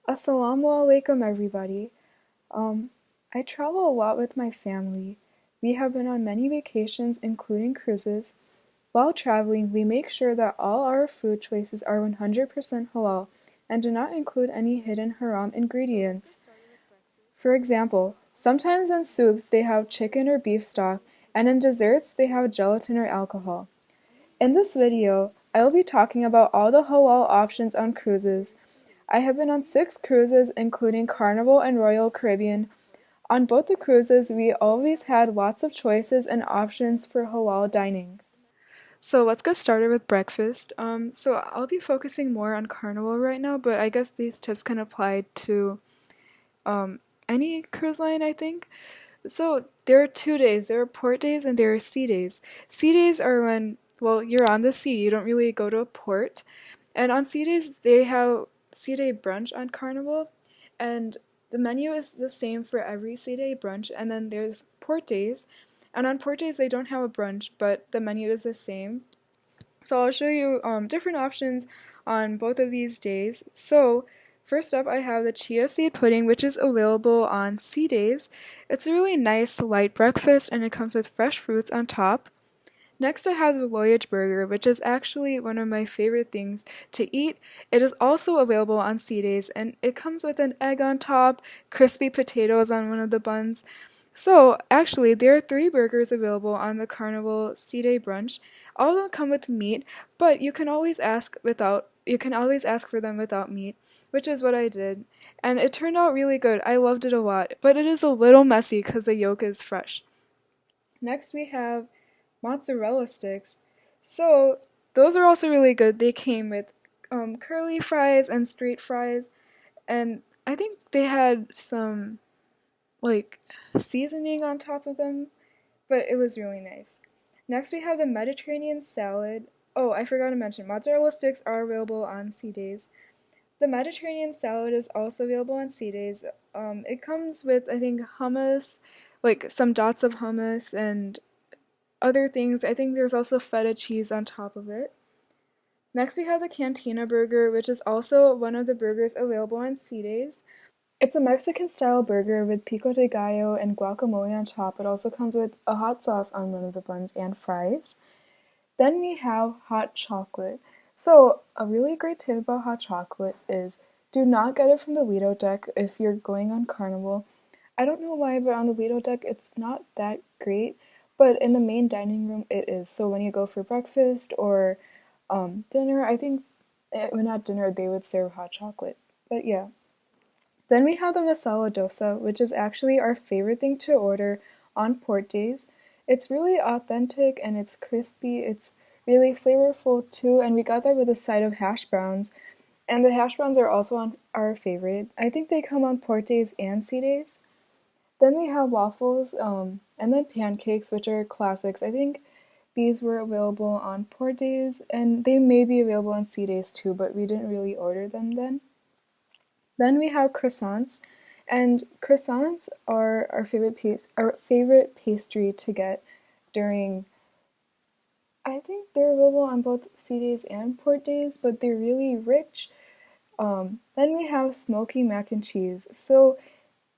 Assalamu alaikum, everybody. Um, I travel a lot with my family. We have been on many vacations, including cruises. While traveling, we make sure that all our food choices are 100% halal and do not include any hidden haram ingredients. For example, sometimes in soups they have chicken or beef stock, and in desserts they have gelatin or alcohol. In this video, I will be talking about all the halal options on cruises. I have been on 6 cruises, including Carnival and Royal Caribbean. On both the cruises, we always had lots of choices and options for halal dining. So let's get started with breakfast. So I'll be focusing more on Carnival right now, but I guess these tips can apply to um, any cruise line, I think. So there are 2 days. There are port days and there are sea days. Sea days are when, well, you're on the sea. You don't really go to a port. And on sea days, they have sea day brunch on Carnival, and the menu is the same for every sea day brunch. And then there's port days, and on port days they don't have a brunch, but the menu is the same. So I'll show you different options on both of these days. So first up, I have the chia seed pudding, which is available on sea days. It's a really nice light breakfast, and it comes with fresh fruits on top. Next, I have the Voyage Burger, which is actually one of my favorite things to eat. It is also available on sea days, and it comes with an egg on top, crispy potatoes on one of the buns. So, actually, there are 3 burgers available on the Carnival Sea Day Brunch. All of them come with meat, but you can always ask for them without meat, which is what I did. And it turned out really good. I loved it a lot, but it is a little messy because the yolk is fresh. Next, we have mozzarella sticks. So those are also really good. They came with curly fries and straight fries, and I think they had some like seasoning on top of them, but it was really nice. Next, we have the Mediterranean salad. Oh, I forgot to mention, mozzarella sticks are available on sea days. The Mediterranean salad is also available on sea days. It comes with, I think, hummus, like some dots of hummus and other things. I think there's also feta cheese on top of it. Next, we have the Cantina burger, which is also one of the burgers available on sea days. It's a Mexican style burger with pico de gallo and guacamole on top. It also comes with a hot sauce on one of the buns and fries. Then we have hot chocolate. So, a really great tip about hot chocolate is do not get it from the Lido deck if you're going on Carnival. I don't know why, but on the Lido deck it's not that great, but in the main dining room it is. So when you go for breakfast or dinner, I think when at dinner they would serve hot chocolate. But yeah. Then we have the masala dosa, which is actually our favorite thing to order on port days. It's really authentic and it's crispy. It's really flavorful too, and we got that with a side of hash browns. And the hash browns are also on our favorite. I think they come on port days and sea days. Then we have waffles, and then pancakes, which are classics. I think these were available on port days, and they may be available on sea days too, but we didn't really order them then. Then we have croissants, and croissants are our favorite pastry to get during. I think they're available on both sea days and port days, but they're really rich. Then we have smoky mac and cheese. So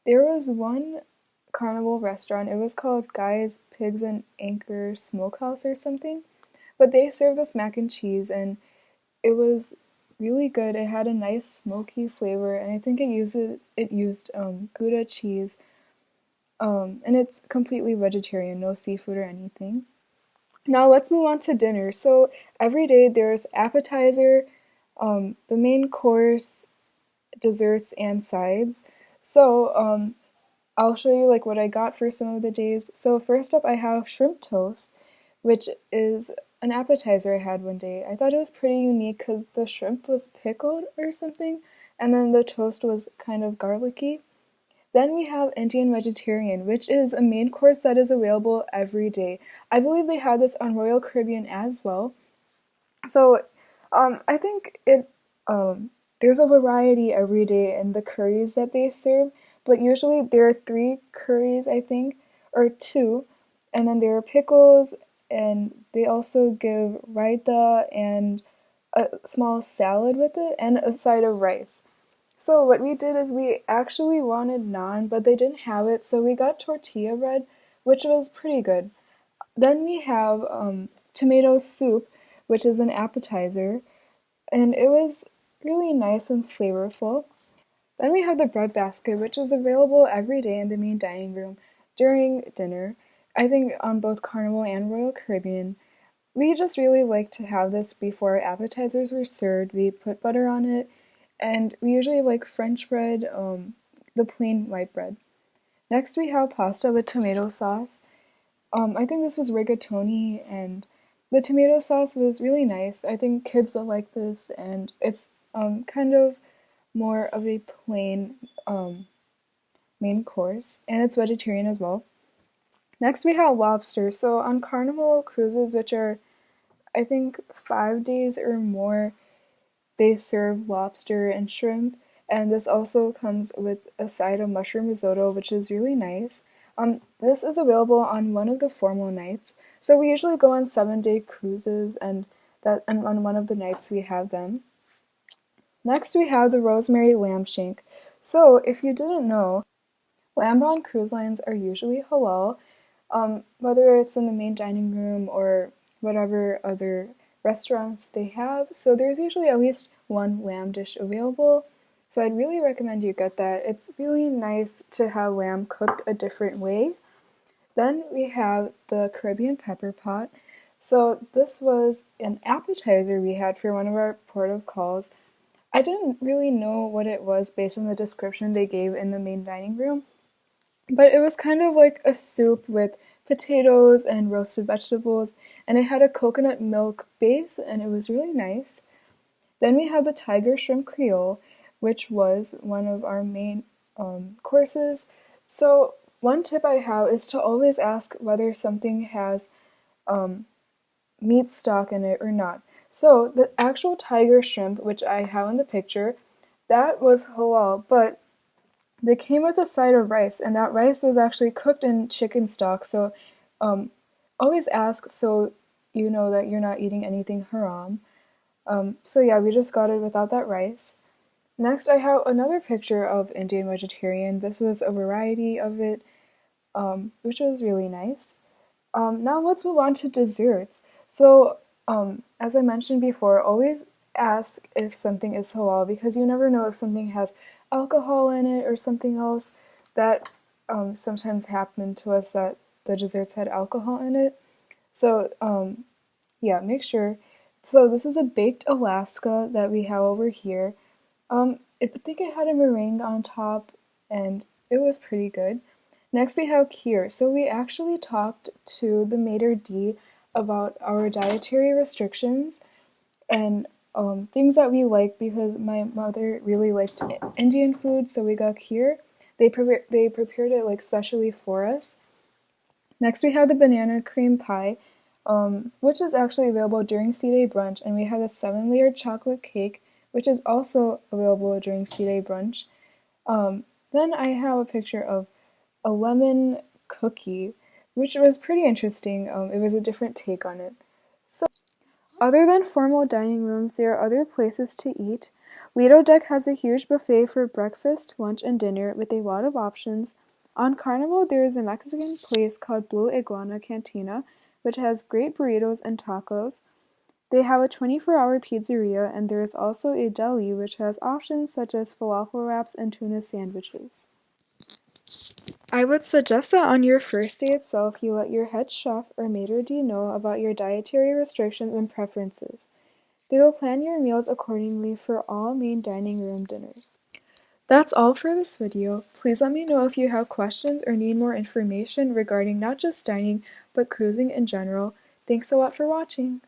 there was one carnival restaurant. It was called Guy's Pigs and Anchor Smokehouse or something. But they served this mac and cheese, and it was really good. It had a nice smoky flavor, and I think it used Gouda cheese. And it's completely vegetarian, no seafood or anything. Now let's move on to dinner. So every day there's appetizer, the main course, desserts, and sides. So I'll show you like what I got for some of the days. So first up I have shrimp toast, which is an appetizer I had one day. I thought it was pretty unique because the shrimp was pickled or something, and then the toast was kind of garlicky. Then we have Indian vegetarian, which is a main course that is available every day. I believe they have this on Royal Caribbean as well. So I think it there's a variety every day in the curries that they serve, but usually there are 3 curries, I think, or 2, and then there are pickles, and they also give raita and a small salad with it, and a side of rice. So what we did is we actually wanted naan, but they didn't have it, so we got tortilla bread, which was pretty good. Then we have tomato soup, which is an appetizer, and it was really nice and flavorful. Then we have the bread basket, which is available every day in the main dining room during dinner. I think on both Carnival and Royal Caribbean. We just really like to have this before appetizers were served. We put butter on it, and we usually like French bread, the plain white bread. Next, we have pasta with tomato sauce. I think this was rigatoni, and the tomato sauce was really nice. I think kids will like this, and it's kind of more of a plain main course, and it's vegetarian as well. Next, we have lobster. So on Carnival cruises, which are I think 5 days or more, they serve lobster and shrimp, and this also comes with a side of mushroom risotto, which is really nice. This is available on one of the formal nights. So we usually go on 7-day cruises, and on one of the nights we have them. Next, we have the rosemary lamb shank. So if you didn't know, land-bound cruise lines are usually halal, whether it's in the main dining room or whatever other restaurants they have. So there's usually at least one lamb dish available. So I'd really recommend you get that. It's really nice to have lamb cooked a different way. Then we have the Caribbean pepper pot. So this was an appetizer we had for one of our port of calls. I didn't really know what it was based on the description they gave in the main dining room, but it was kind of like a soup with potatoes and roasted vegetables, and it had a coconut milk base, and it was really nice. Then we have the tiger shrimp creole, which was one of our main courses. So one tip I have is to always ask whether something has meat stock in it or not. So the actual tiger shrimp, which I have in the picture, that was halal, but they came with a side of rice, and that rice was actually cooked in chicken stock. So always ask so you know that you're not eating anything haram. So yeah, we just got it without that rice. Next, I have another picture of Indian vegetarian. This was a variety of it, which was really nice. Now let's move on to desserts. So, as I mentioned before, always ask if something is halal because you never know if something has alcohol in it or something else. That sometimes happened to us that the desserts had alcohol in it. So, yeah, make sure. So this is a baked Alaska that we have over here. I think it had a meringue on top, and it was pretty good. Next, we have kheer. So we actually talked to the maitre d' about our dietary restrictions and things that we like because my mother really liked Indian food, so we got kheer. They prepared it like specially for us. Next, we have the banana cream pie, which is actually available during C-Day brunch, and we have the 7-layered chocolate cake, which is also available during C-Day brunch. Then I have a picture of a lemon cookie, which was pretty interesting. It was a different take on it. So, other than formal dining rooms, there are other places to eat. Lido Deck has a huge buffet for breakfast, lunch, and dinner with a lot of options. On Carnival, there is a Mexican place called Blue Iguana Cantina, which has great burritos and tacos. They have a 24-hour pizzeria, and there is also a deli which has options such as falafel wraps and tuna sandwiches. I would suggest that on your first day itself, you let your head chef or maitre d' know about your dietary restrictions and preferences. They will plan your meals accordingly for all main dining room dinners. That's all for this video. Please let me know if you have questions or need more information regarding not just dining, but cruising in general. Thanks a lot for watching.